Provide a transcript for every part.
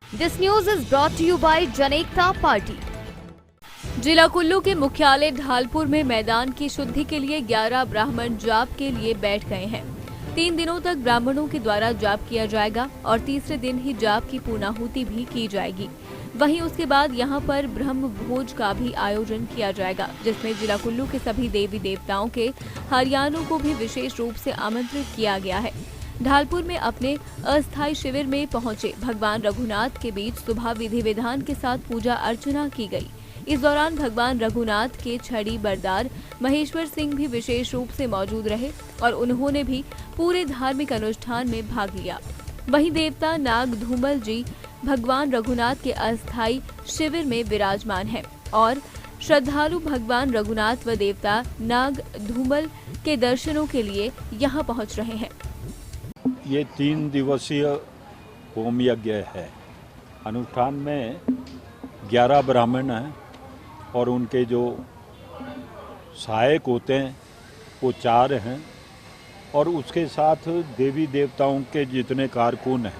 This news is brought to you by Janekta Party. जिला कुल्लू के मुख्यालय ढालपुर में मैदान की शुद्धि के लिए 11 ब्राह्मण जाप के लिए बैठ गए हैं। 3 दिनों तक ब्राह्मणों के द्वारा जाप किया जाएगा और तीसरे दिन ही जाप की पूर्णाहुति भी की जाएगी। वहीं उसके बाद यहां पर ब्रह्म भोज का भी आयोजन किया जाएगा, जिसमें जिला कुल्लू के सभी देवी देवताओं के हरियाणों को भी विशेष रूप से आमंत्रित किया गया है। ढालपुर में अपने अस्थायी शिविर में पहुंचे भगवान रघुनाथ के बीच सुबह विधि विधान के साथ पूजा अर्चना की गई। इस दौरान भगवान रघुनाथ के छड़ी बरदार महेश्वर सिंह भी विशेष रूप से मौजूद रहे और उन्होंने भी पूरे धार्मिक अनुष्ठान में भाग लिया। वहीं देवता नाग धूमल जी भगवान रघुनाथ के अस्थायी शिविर में विराजमान हैं और श्रद्धालु भगवान रघुनाथ व देवता नाग धूमल के दर्शनों के लिए यहां पहुंच रहे हैं। ये 3 दिवसीय होम यज्ञ है। अनुष्ठान में 11 ब्राह्मण हैं और उनके जो सहायक होते हैं वो 4 हैं और उसके साथ देवी देवताओं के जितने कारकुन हैं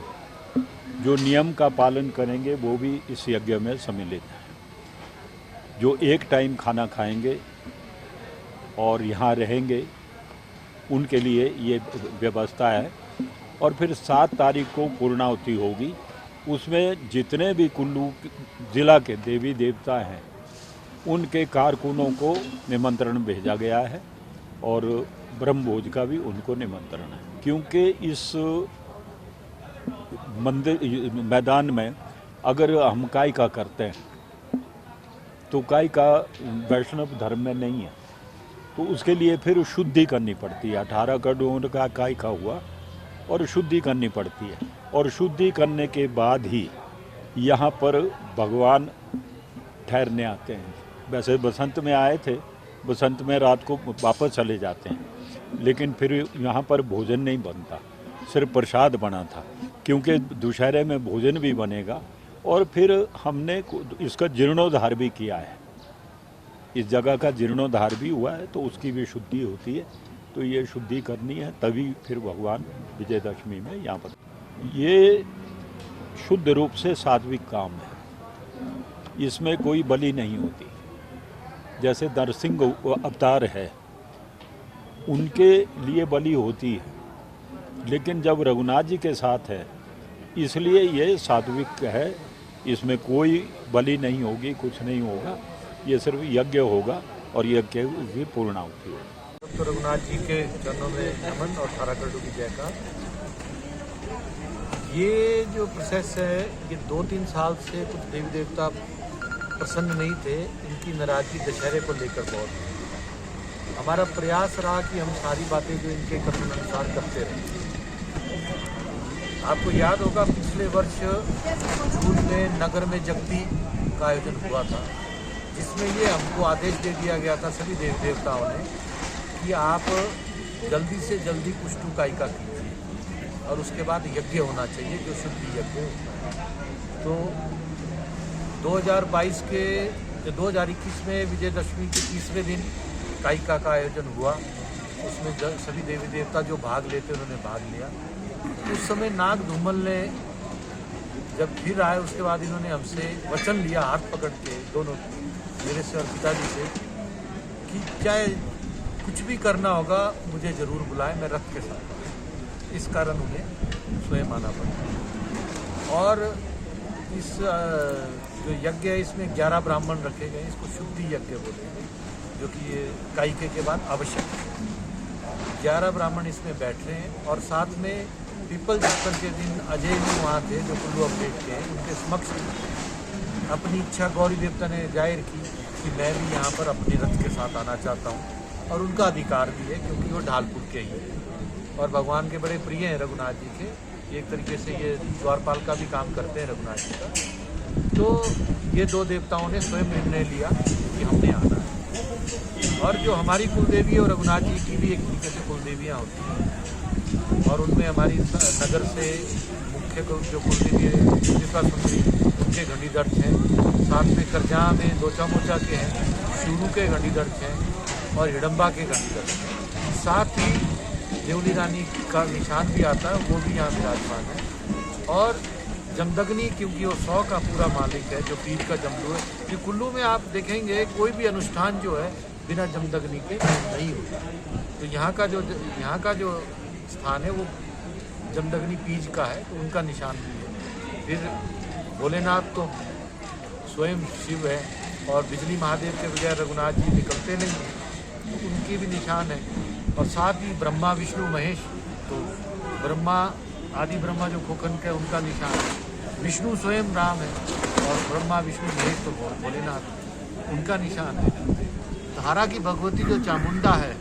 जो नियम का पालन करेंगे वो भी इस यज्ञ में सम्मिलित हैं। जो एक टाइम खाना खाएंगे और यहाँ रहेंगे उनके लिए ये व्यवस्था है। और फिर 7 तारीख को पूर्णाहुति होगी। उसमें जितने भी कुल्लू जिला के देवी देवता हैं उनके कारकुनों को निमंत्रण भेजा गया है और ब्रह्मभोज का भी उनको निमंत्रण है। क्योंकि इस मैदान में अगर हम काय का करते हैं तो काय का वैष्णव धर्म में नहीं है, तो उसके लिए फिर शुद्धि करनी पड़ती है। 18 करोड़ का काय का हुआ और शुद्धि करनी पड़ती है और शुद्धि करने के बाद ही यहाँ पर भगवान ठहरने आते हैं। वैसे बसंत में आए थे, बसंत में रात को वापस चले जाते हैं, लेकिन फिर यहाँ पर भोजन नहीं बनता, सिर्फ प्रसाद बना था। क्योंकि दुशहरे में भोजन भी बनेगा और फिर हमने इसका जीर्णोद्धार भी किया है। इस जगह का जीर्णोद्धार भी हुआ है तो उसकी भी शुद्धि होती है। तो ये शुद्धि करनी है, तभी फिर भगवान विजयदशमी में यहाँ पर। ये शुद्ध रूप से सात्विक काम है, इसमें कोई बलि नहीं होती। जैसे नरसिंह अवतार है उनके लिए बलि होती है, लेकिन जब रघुनाथ जी के साथ है इसलिए ये सात्विक है। इसमें कोई बलि नहीं होगी, कुछ नहीं होगा, ये सिर्फ यज्ञ होगा और यज्ञ की पूर्णाहुति होगी। तो रघुनाथ जी के चरणों में नमन और 18 करोड़ की जयकार। ये जो प्रोसेस है ये 2-3 साल से कुछ देवी देवता प्रसन्न नहीं थे। इनकी नाराजगी दशहरे को लेकर बहुत थी। हमारा प्रयास रहा कि हम सारी बातें जो इनके कथन अनुसार करते रहे। आपको याद होगा पिछले वर्ष जून में नगर में जगती का आयोजन हुआ था, जिसमें ये हमको आदेश दे दिया गया था सभी देवी देवताओं ने कि आप जल्दी से जल्दी कुष्टू कायिका कीजिए और उसके बाद यज्ञ होना चाहिए जो शुद्धि यज्ञ। तो 2021 में विजयदशमी के तीसरे दिन कायिका का आयोजन हुआ। उसमें सभी देवी देवता जो भाग लेते उन्होंने भाग लिया। उस समय नाग धूमल ने जब फिर आए उसके बाद इन्होंने हमसे वचन लिया हाथ पकड़ के, दोनों मेरे से और पिताजी से, कि चाहे कुछ भी करना होगा मुझे ज़रूर बुलाएं, मैं रथ के साथ। इस कारण उन्हें स्वयं आना पड़ा। और इस जो यज्ञ है इसमें 11 ब्राह्मण रखे गए। इसको शुद्धि यज्ञ बोलते हैं, जो कि ये कायिके के बाद आवश्यक है। 11 ब्राह्मण इसमें बैठ रहे हैं और साथ में पीपल जत्तर के दिन अजय भी वहाँ थे जो कुल्लू अपडेट के हैं। उनके समक्ष अपनी इच्छा गौरी देवता ने जाहिर की कि मैं भी यहाँ पर अपने रथ के साथ आना चाहता हूँ और उनका अधिकार भी है क्योंकि वो ढालपुर के ही है और भगवान के बड़े प्रिय हैं रघुनाथ जी के। एक तरीके से ये द्वारपाल का भी काम करते हैं रघुनाथ जी का। तो ये 2 देवताओं ने स्वयं निर्णय लिया कि हमने आना है। और जो हमारी कुलदेवी है और रघुनाथ जी की भी एक तरीके से कुलदेवियाँ होती हैं और उनमें हमारी नगर से मुख्य जो कुलदेवी है त्रिपुरा सुंदरी, उनके घंटी दर्ज हैं। साथ में करजहाँ में दोचा मोचा के हैं, शुरू के घंटी दर्ज हैं और हिडम्बा के घंटी दर्ज हैं। साथ ही देवली रानी का निशान भी आता है, वो भी यहाँ विराजमान है। और जमदग्नि क्योंकि वो 100 का पूरा मालिक है, जो पीर का जमदू है। ये कुल्लू में आप देखेंगे कोई भी अनुष्ठान जो है बिना जमदग्नि के नहीं होता। तो यहाँ का जो स्थान है वो जमदग्नि पीज का है, तो उनका निशान भी है। फिर भोलेनाथ तो स्वयं शिव है और बिजली महादेव के बगैर रघुनाथ जी निकलते नहीं हैं, तो उनकी भी निशान है। और साथ ही ब्रह्मा विष्णु महेश, तो ब्रह्मा आदि ब्रह्मा जो खोखन के उनका निशान है। विष्णु स्वयं राम है और ब्रह्मा विष्णु महेश तो भोलेनाथ उनका निशान है। धारा की भगवती जो चामुंडा है,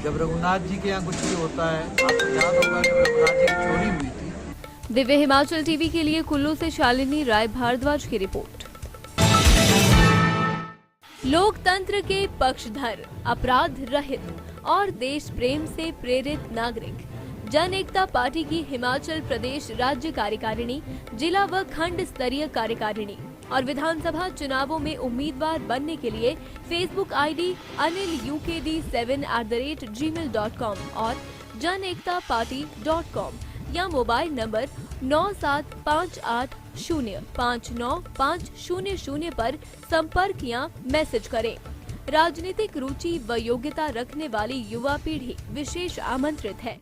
जब रघुनाथ जी के यहाँ कुछ भी होता है, आपको याद होगा जब रघुनाथ जी की चोरी हुई थी। दिव्य हिमाचल टीवी के लिए कुल्लू से शालिनी राय भारद्वाज की रिपोर्ट। लोकतंत्र के पक्षधर, अपराध रहित और देश प्रेम से प्रेरित नागरिक जन एकता पार्टी की हिमाचल प्रदेश राज्य कार्यकारिणी, जिला व खंड स्तरीय कार्यकारिणी और विधानसभा चुनावों में उम्मीदवार बनने के लिए फेसबुक आईडी anilukd7@gmail.com और janektaparty.com या मोबाइल नंबर 9758059500 पर संपर्क या मैसेज करें। राजनीतिक रुचि व योग्यता रखने वाली युवा पीढ़ी विशेष आमंत्रित है।